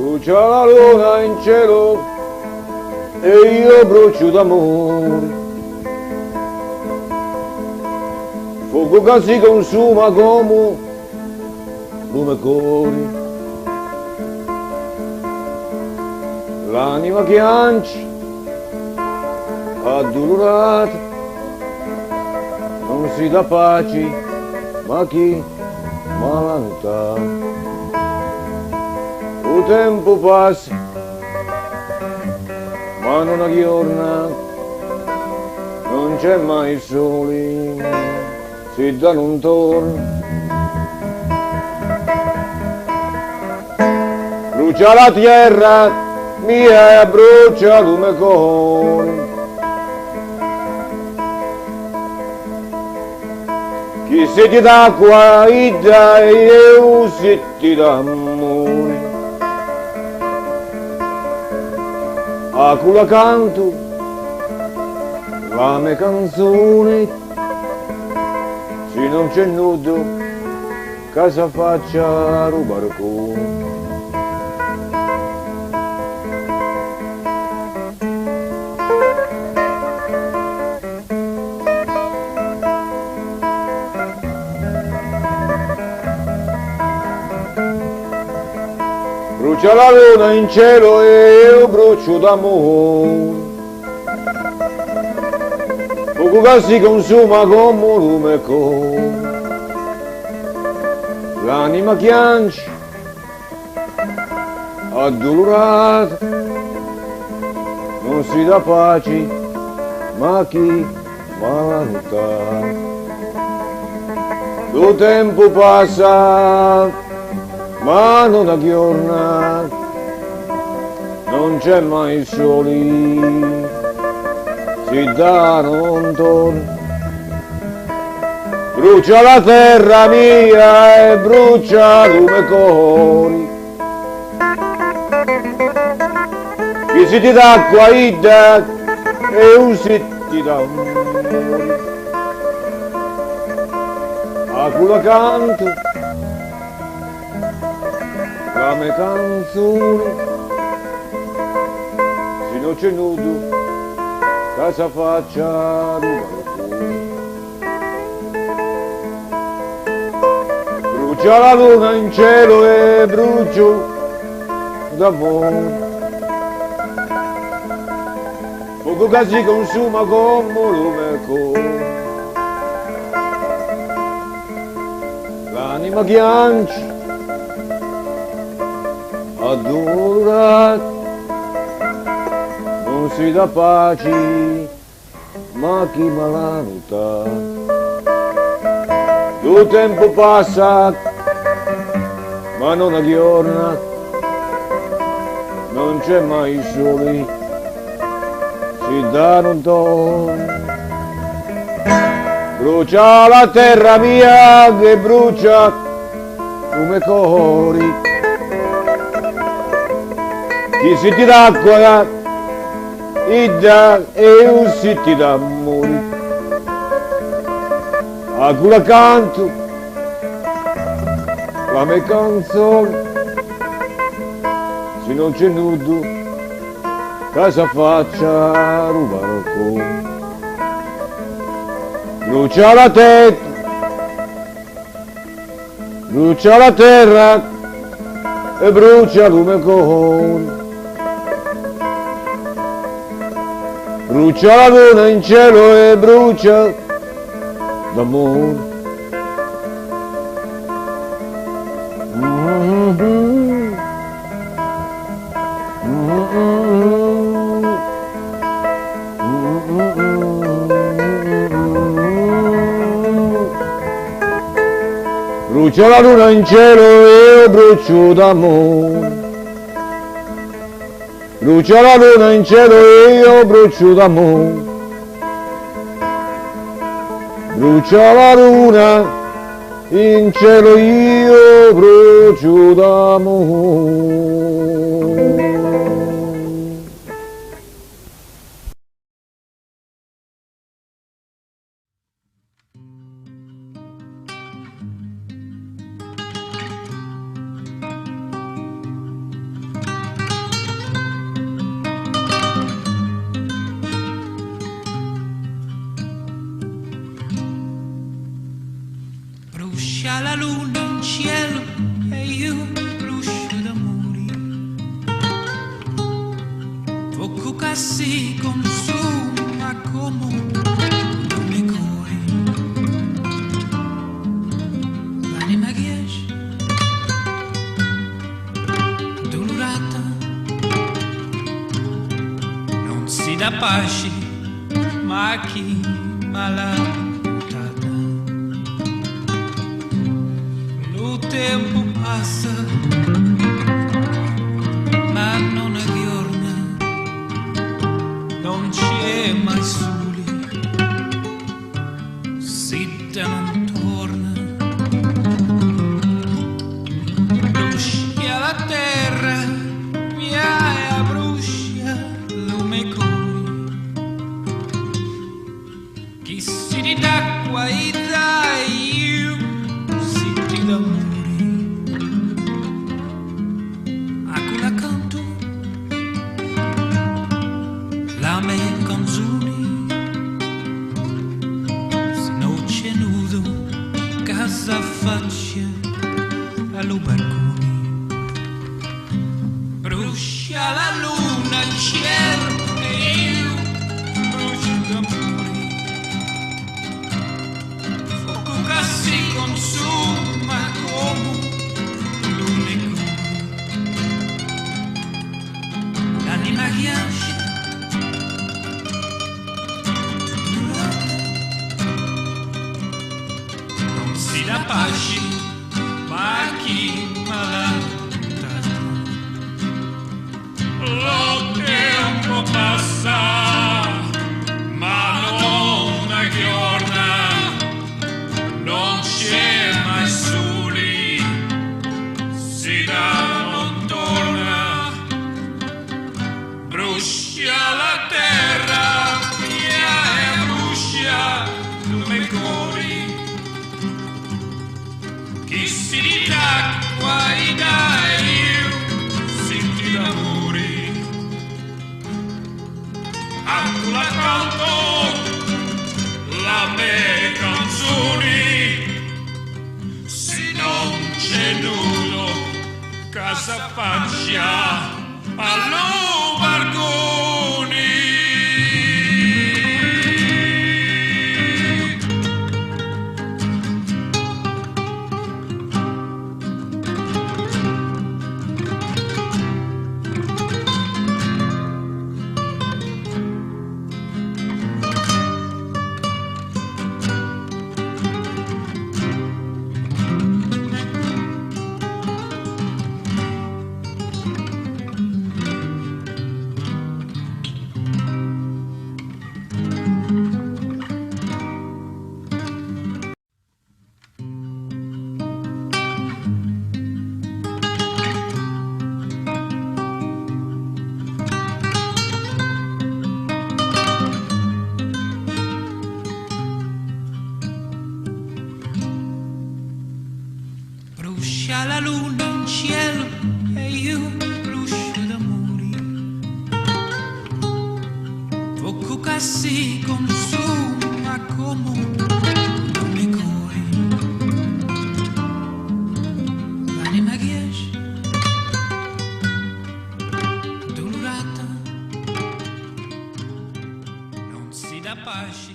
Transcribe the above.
Brucia la luna in cielo e io brucio d'amore. Fuoco che si consuma come lume cori. L'anima che anci addolorata non si dà pace, ma chi malanta. Il tempo passa, ma non aggiorna, non c'è mai il sole, si dà non torna. Brucia la terra mia e brucia lume con. Chi siete d'acqua ida e io siete d'amore. A cui canto la mia canzone, se non c'è nudo, casa faccia rubarcone. Brucia la luna in cielo e io brucio d'amore. Fuoco che si consuma come un lume con. L'anima chiancia, addolorata, non si dà pace, ma chi malanta. Il tempo passa, ma non aggiorna, non c'è mai il sole, si dà non torna. Brucia la terra mia e brucia lume cori. Chi si ti d'acqua ida e un sitti d'amore. A cui canto la mia canzone, se non c'è nudo, casa faccia rubarcone. Brucia la luna in cielo e brucio d'amore. Fuoco che si consuma come lume con. L'anima chiancia, addolorata, non si dà pace, ma chi malanta. Il tempo passa, ma non aggiorna, non c'è mai il sole, si dà non torna. Brucia la terra mia che brucia come cori. Chi si ti d'acqua ida e un sitti d'amore. A cui canto la mia canzone, se non c'è nudo, casa faccia rubarcone. Brucia la testa, brucia la terra e brucia lume con. Brucia la luna in cielo e brucia d'amore. Brucia la luna in cielo e io brucio d'amore. Brucia la luna in cielo e io brucio d'amore. Brucia la luna in cielo e io brucio d'amore. che si consuma come le cori. L'anima riesce, dolorata, non si dà pace, ma chi malata. Lo tempo passa, ma non aggiorna, non c'è mai soli, zitta non torna. Brucia la terra, mia brucia lume cori. Chi si di d'acqua e dai io, zitti d'amore. La me canzoni, se non c'è nudo, casa faccia allo balcone. Brucia la luna in cielo e io brucio d'amore. Fuoco che si consuma come l'unico. L'anima ghiaccia, si dà pace, ma chi malata. Lo tempo passa, ma non aggiorna, non c'è mai soli, si dà non torna. Brucia la terra, mia e brucia come cori. Chi si di d'acqua e dai io, senti d'amore. Anche la canto, la mia canzone. Se non c'è nudo, casa faccia allo balcone. Brucia la luna in cielo e io brucio d'amore. Fuoco che si consuma come le cori. L'anima riesce, dolorata, non si dà pace.